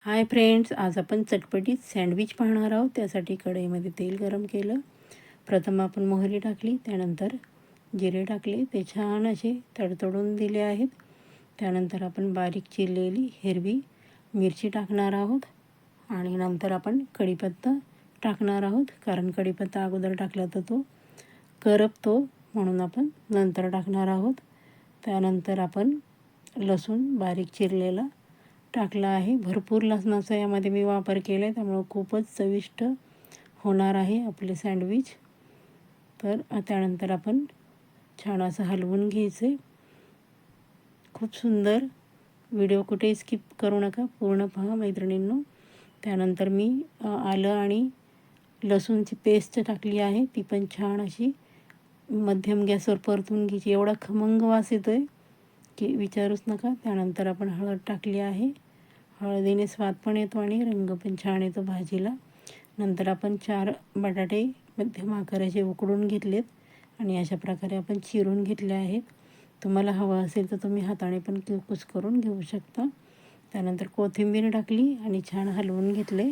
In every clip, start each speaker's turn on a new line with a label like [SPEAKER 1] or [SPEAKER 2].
[SPEAKER 1] Hi friends, आज आपण चटपटीत सँडविच पाहणार आहोत. त्यासाठी कढईमध्ये तेल गरम केलं. प्रथम आपण मोहरी टाकली, त्यानंतर जिरे टाकले, ते छान असे तडतडून दिले आहेत. त्यानंतर आपण बारीक चिरलेली हिरवी मिरची टाकणार आहोत आणि नंतर आपण कढीपत्ता टाकणार आहोत. कारण कढीपत्ता अगोदर टाकला तर तो करपतो, म्हणून आपण नंतर टाकणार आहोत. त्यानंतर आपण लसूण बारीक चिरलेला टाकला आहे. भरपूर लसणाचा यामध्ये मी वापर केला आहे, त्यामुळं खूपच चविष्ट होणार आहे आपले सँडविच. तर त्यानंतर आपण छान असं हलवून घ्यायचे. खूप सुंदर. व्हिडिओ कुठेही स्किप करू नका, पूर्ण पहा मैत्रिणींनो. त्यानंतर मी आलं आणि लसूणची पेस्ट टाकली आहे, ती पण छान अशी मध्यम गॅसवर परतून घ्यायची. एवढा खमंग वास येतो आहे की विचारूच नका. त्यानंतर आपण हळद टाकली आहे. हळदीने स्वाद पण येतो आणि रंग पण छान येतो भाजीला. नंतर आपण 4 बटाटे मध्यम आकाराचे उकडून घेतलेत आणि अशा प्रकारे आपण चिरून घेतले आहेत. तुम्हाला हवं असेल तर तुम्ही हाताने पण कुस्करून घेऊ शकता. त्यानंतर कोथिंबीर टाकली आणि छान हलवून घेतले.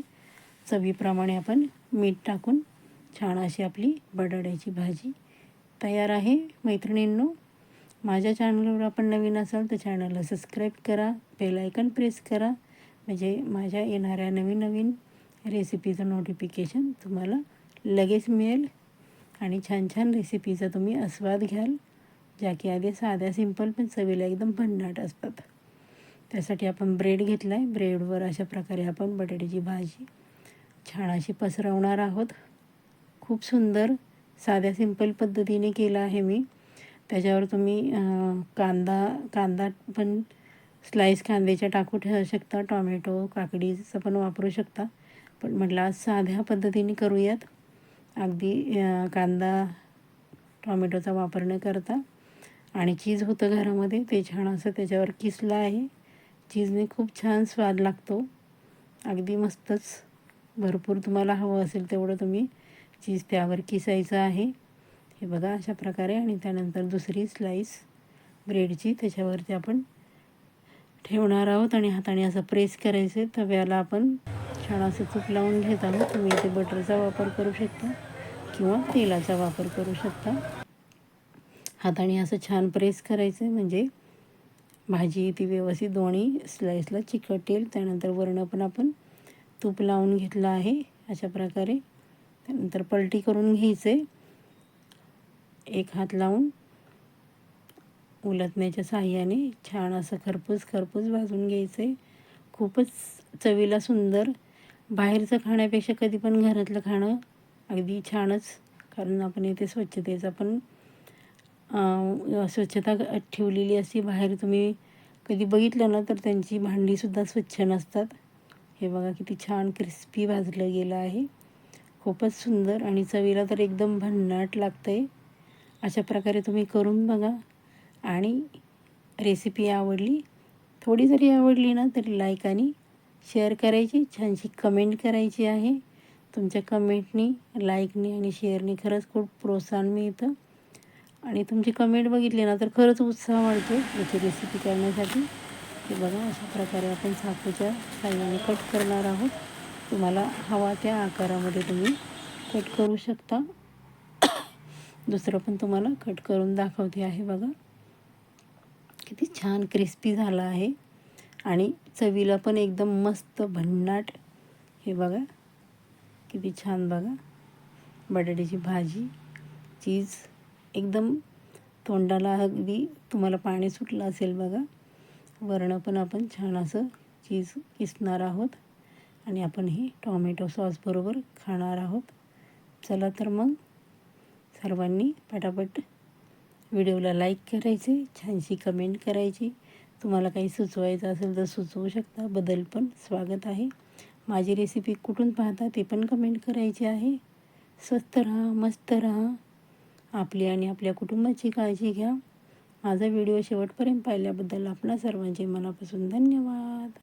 [SPEAKER 1] चवीप्रमाणे आपण मीठ टाकून छान अशी आपली बटाट्याची भाजी तयार आहे. मैत्रिणींनो, माझ्या चॅनलवर आपण नवीन असाल तर चॅनलला सबस्क्राईब करा, बेल आयकॉन प्रेस करा, म्हणजे माझ्या येणाऱ्या नवीन रेसिपीचं नोटिफिकेशन तुम्हाला लगेच मिळेल आणि छान छान रेसिपीचा तुम्ही आस्वाद घ्याल, ज्या की आधी साध्या सिंपल पण चवीला एकदम भन्नाट असतात. त्यासाठी आपण ब्रेड घेतला आहे. ब्रेडवर अशा प्रकारे आपण बटाट्याची भाजी छान अशी पसरवणार आहोत. खूप सुंदर साध्या सिंपल पद्धतीने केलं आहे मी. त्याच्यावर तुम्ही कांदा पण स्लाईस कांद्याच्या टाकू शकता, टॉमॅटो काकडीचं पण वापरू शकता. पण म्हटलं आज साध्या पद्धतीने करूयात, अगदी कांदा टॉमॅटोचा वापर न करता. आणि चीज होतं घरामध्ये, ते छान असं त्याच्यावर किसलं आहे. चीजने खूप छान स्वाद लागतो, अगदी मस्तच. भरपूर तुम्हाला हवं असेल तेवढं तुम्ही चीज त्यावर किसायचं आहे. हे बघा अशा प्रकारे. आणि त्यानंतर दुसरी स्लाईस ब्रेडची त्याच्यावरती आपण ठेवणार आहोत आणि हाताने असं प्रेस करायचं. तव्याला आपण छान असं तूप लावून घेत आहोत. तुम्ही इथे बटरचा वापर करू शकता किंवा तेलाचा वापर करू शकता. हाताने असं छान प्रेस करायचं, म्हणजे भाजी ती व्यवस्थित दोन्ही स्लाईसला चिकटेल. त्यानंतर वरण पण आपण तूप लावून घेतलं आहे अशा प्रकारे. त्यानंतर पलटी करून घ्यायचे, एक हात लावून उलटण्याच्या साहाय्याने छान असं खरपूस भाजून घ्यायचं आहे. खूपच चवीला सुंदर. बाहेरचं खाण्यापेक्षा कधी पण घरातलं खाणं अगदी छानच. कारण आपण इथे स्वच्छतेचा पण स्वच्छता ठेवलेली असते. बाहेर तुम्ही कधी बघितलं ना तर त्यांची भांडीसुद्धा स्वच्छ नसतात. हे बघा किती छान क्रिस्पी भाजलं गेलं आहे. खूपच सुंदर आणि चवीला तर एकदम भन्नाट लागतं आहे. अशा प्रकारे तुम्ही करून बघा. आणि रेसिपी आवडली, थोडी जरी आवडली ना तरी लाईक आणि शेअर करायची, छानशी कमेंट करायची आहे. तुमच्या कमेंटनी, लाईकनी आणि शेअरनी खरंच खूप प्रोत्साहन मिळतं. आणि तुमची कमेंट बघितली ना तर खरंच उत्साह वाढतो याची रेसिपी करण्यासाठी. हे बघा अशा प्रकारे आपण चाकूच्या साहाय्याने कट करणार आहोत. तुम्हाला हवा त्या आकारामध्ये तुम्ही कट करू शकता. दुसरं पण तुम्हाला कट करून दाखवते आहे. बघा किती छान क्रिस्पी झाला आहे आणि चवीला पण एकदम मस्त भन्नाट. हे बघा किती छान. बघा बटाट्याची भाजी, चीज एकदम तोंडाला अगदी तुम्हाला पाणी सुटलं असेल. बघा वरण पण आपण छान असं चीज किसणार आहोत आणि आपण हे टॉमॅटो सॉसबरोबर खाणार आहोत. चला तर मग सर्वांनी पटापट व्हिडिओला लाईक करायचे, छानशी कमेंट करायची. तुम्हाला काही सुचवायचं असेल तर सुचवू शकता, बदल पण स्वागत आहे. माझी रेसिपी कुठून पाहता ते पण कमेंट करायची आहे. स्वस्त राहा, मस्त राहा, आपली आणि आपल्या कुटुंबाची काळजी घ्या. माझा व्हिडिओ शेवटपर्यंत पाहिल्याबद्दल आपणा सर्वांचे मनापासून धन्यवाद.